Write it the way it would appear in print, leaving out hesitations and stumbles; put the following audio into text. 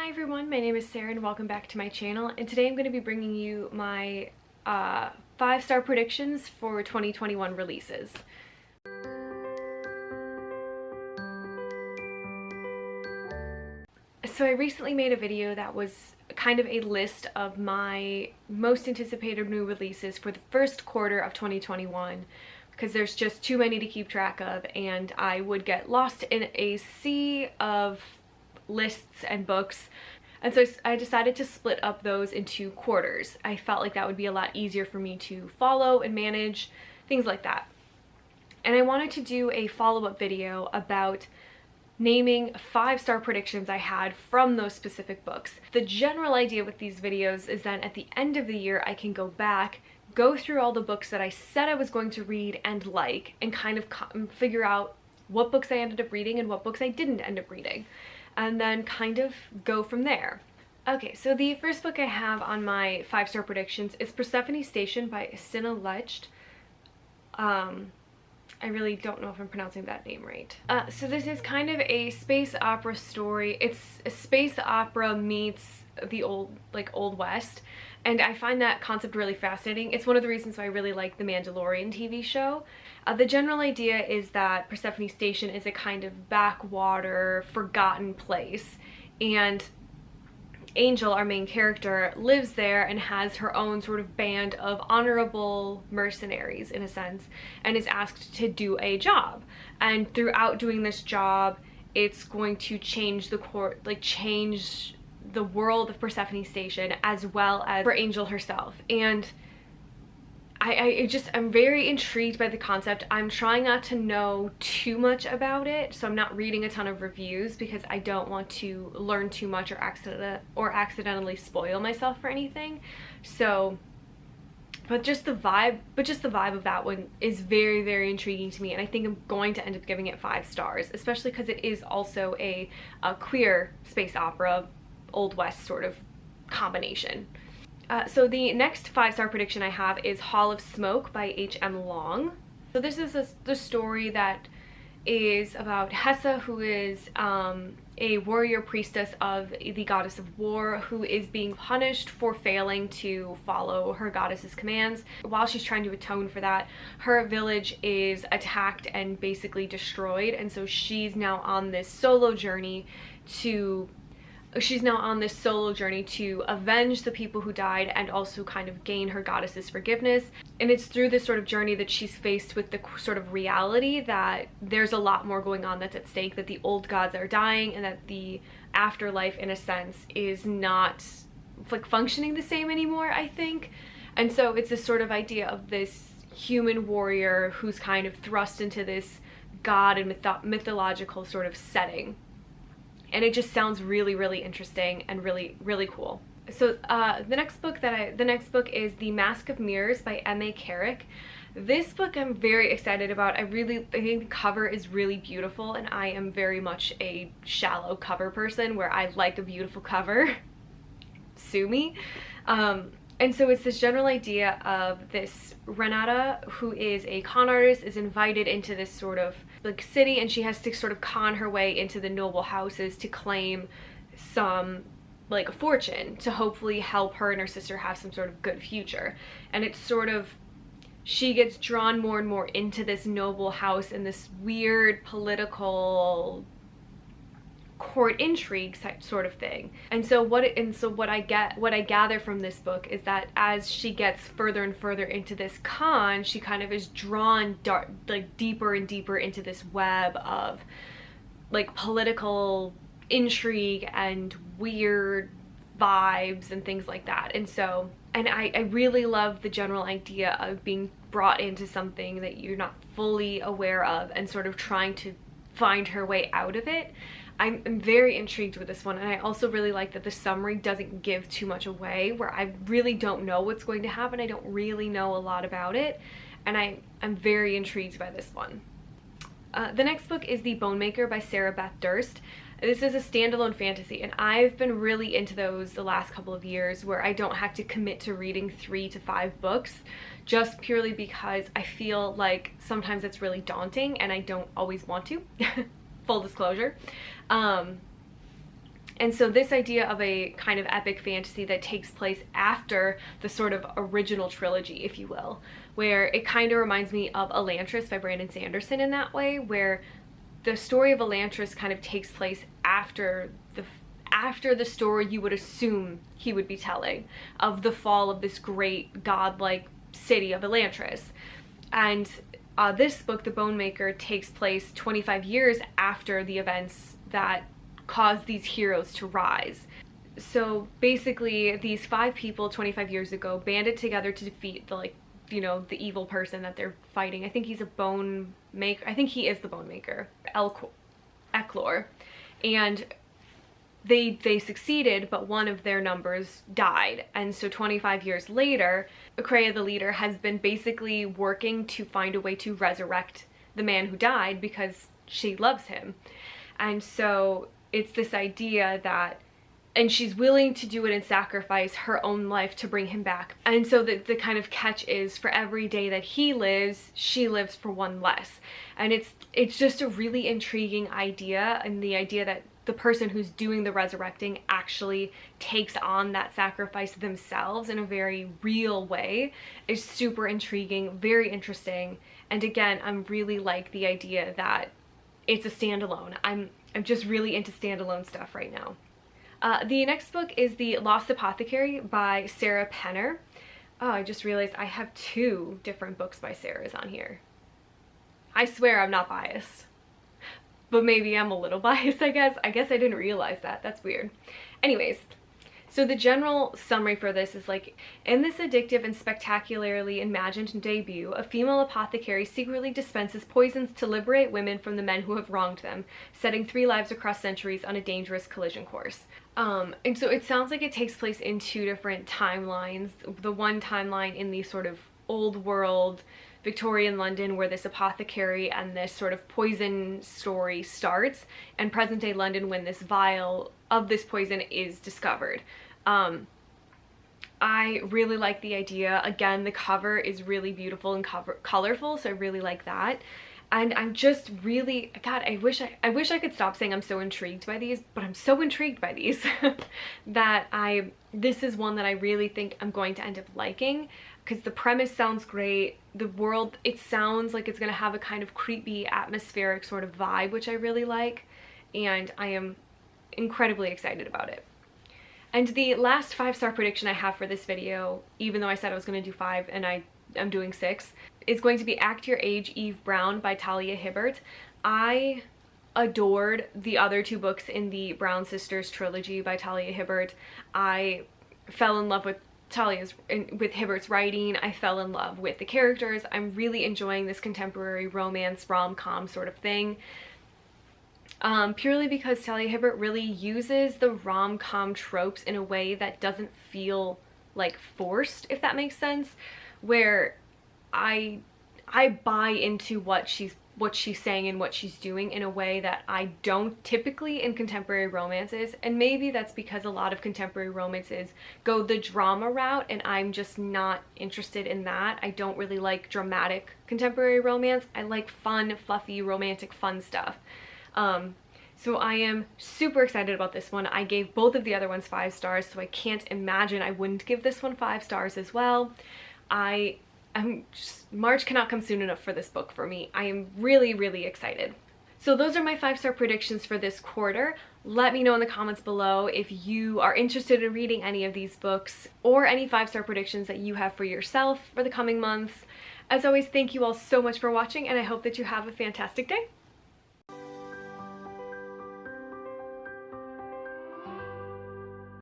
Hi everyone, my name is Sarah and welcome back to my channel, and today I'm going to be bringing you my 5-star predictions for 2021 releases. So I recently made a video that was kind of a list of my most anticipated new releases for the first quarter of 2021 because there's just too many to keep track of and I would get lost in a sea of lists and books, and so I decided to split up those into quarters. I felt like that would be a lot easier for me to follow and manage, things like that. And I wanted to do a follow-up video about naming 5-star predictions I had from those specific books. The general idea with these videos is that at the end of the year I can go back, go through all the books that I said I was going to read and like, and kind of figure out what books I ended up reading and what books I didn't end up reading, and then kind of go from there. Okay, so the first book I have on my 5-star predictions is Persephone Station by Stina Leicht. I really don't know if I'm pronouncing that name right. So this is kind of a space opera story. It's a space opera meets the Old West, and I find that concept really fascinating. It's one of the reasons why I really like the Mandalorian TV show. The general idea is that Persephone Station is a kind of backwater, forgotten place, and Angel, our main character, lives there and has her own sort of band of honorable mercenaries, in a sense, and is asked to do a job. And throughout doing this job, it's going to change change the world of Persephone Station as well as for Angel herself. And I'm very intrigued by the concept. I'm trying not to know too much about it, so I'm not reading a ton of reviews because I don't want to learn too much or accidentally spoil myself for anything. So, but just the vibe of that one is very, very intriguing to me, and I think I'm going to end up giving it 5 stars, especially because it is also a queer space opera, Old West sort of combination. So the next 5-star prediction I have is Hall of Smoke by H.M. Long. So this is the story that is about Hessa, who is a warrior priestess of the goddess of war, who is being punished for failing to follow her goddess's commands. While she's trying to atone for that, her village is attacked and basically destroyed, and so she's now on this solo journey to avenge the people who died and also kind of gain her goddess's forgiveness. And it's through this sort of journey that she's faced with the sort of reality that there's a lot more going on that's at stake, that the old gods are dying and that the afterlife, in a sense, is not like functioning the same anymore, I think. And so it's this sort of idea of this human warrior who's kind of thrust into this god and mythological sort of setting. And it just sounds really, really interesting and really, really cool. So the next book is The Mask of Mirrors by M.A. Carrick. This book I'm very excited about. I think the cover is really beautiful, and I am very much a shallow cover person where I like a beautiful cover. Sue me. And so it's this general idea of this Renata, who is a con artist, is invited into this sort of like city, and she has to sort of con her way into the noble houses to claim some like fortune to hopefully help her and her sister have some sort of good future. And it's sort of, she gets drawn more and more into this noble house and this weird political court intrigue sort of thing. And so what I gather from this book is that as she gets further and further into this con, she kind of is drawn deeper and deeper into this web of like political intrigue and weird vibes and things like that. And so, and I really love the general idea of being brought into something that you're not fully aware of and sort of trying to find her way out of it. I'm very intrigued with this one, and I also really like that the summary doesn't give too much away, where I really don't know what's going to happen. I don't really know a lot about it, and I'm very intrigued by this one. The next book is The Bone Maker by Sarah Beth Durst. This is a standalone fantasy, and I've been really into those the last couple of years where I don't have to commit to reading 3 to 5 books, just purely because I feel like sometimes it's really daunting and I don't always want to. Full disclosure. And so this idea of a kind of epic fantasy that takes place after the sort of original trilogy, if you will, where it kind of reminds me of Elantris by Brandon Sanderson in that way, where the story of Elantris kind of takes place after the story you would assume he would be telling of the fall of this great godlike city of Elantris. And this book, The Bone Maker, takes place 25 years after the events that caused these heroes to rise. So basically these 5 people 25 years ago banded together to defeat the the evil person that they're fighting. I think he's a bone maker. I think he is the bone maker, Eclor. And they succeeded, but one of their numbers died. And so 25 years later, Acrea, the leader, has been basically working to find a way to resurrect the man who died because she loves him. And so it's this idea that, and she's willing to do it and sacrifice her own life to bring him back. And so the kind of catch is, for every day that he lives, she lives for one less. And it's just a really intriguing idea, and the idea that the person who's doing the resurrecting actually takes on that sacrifice themselves in a very real way is super intriguing, very interesting. And again, I'm really like the idea that it's a standalone. I'm just really into standalone stuff right now. The next book is The Lost Apothecary by Sarah Penner. Oh, I just realized I have 2 different books by Sarah's on here. I swear I'm not biased. But maybe I'm a little biased, I guess. I didn't realize that. That's weird. Anyways, so the general summary for this is like, in this addictive and spectacularly imagined debut, a female apothecary secretly dispenses poisons to liberate women from the men who have wronged them, setting 3 lives across centuries on a dangerous collision course. And so it sounds like it takes place in 2 different timelines. The one timeline in the sort of old world Victorian London, where this apothecary and this sort of poison story starts, and present day London when this vial of this poison is discovered. I really like the idea. Again, the cover is really beautiful and colorful, so I really like that. And I'm just really, God, I wish I could stop saying I'm so intrigued by these, but I'm so intrigued by these that this is one that I really think I'm going to end up liking, because the premise sounds great. The world, it sounds like it's going to have a kind of creepy, atmospheric sort of vibe, which I really like, and I am incredibly excited about it. And the last 5-star prediction I have for this video, even though I said I was going to do 5 and I'm doing 6, is going to be Act Your Age, Eve Brown by Talia Hibbert. I adored the other 2 books in the Brown Sisters trilogy by Talia Hibbert. I fell in love with Hibbert's writing. I fell in love with the characters. I'm really enjoying this contemporary romance rom-com sort of thing. Purely because Talia Hibbert really uses the rom-com tropes in a way that doesn't feel like forced, if that makes sense, where I buy into what she's saying and what she's doing in a way that I don't typically in contemporary romances. And maybe that's because a lot of contemporary romances go the drama route, and I'm just not interested in that. I don't really like dramatic contemporary romance. I like fun, fluffy, romantic, fun stuff. So I am super excited about this one. I gave both of the other ones 5 stars, so I can't imagine I wouldn't give this one 5 stars as well. March cannot come soon enough for this book for me. I am really, really excited. So those are my 5-star predictions for this quarter. Let me know in the comments below if you are interested in reading any of these books, or any 5-star predictions that you have for yourself for the coming months. As always, thank you all so much for watching, and I hope that you have a fantastic day.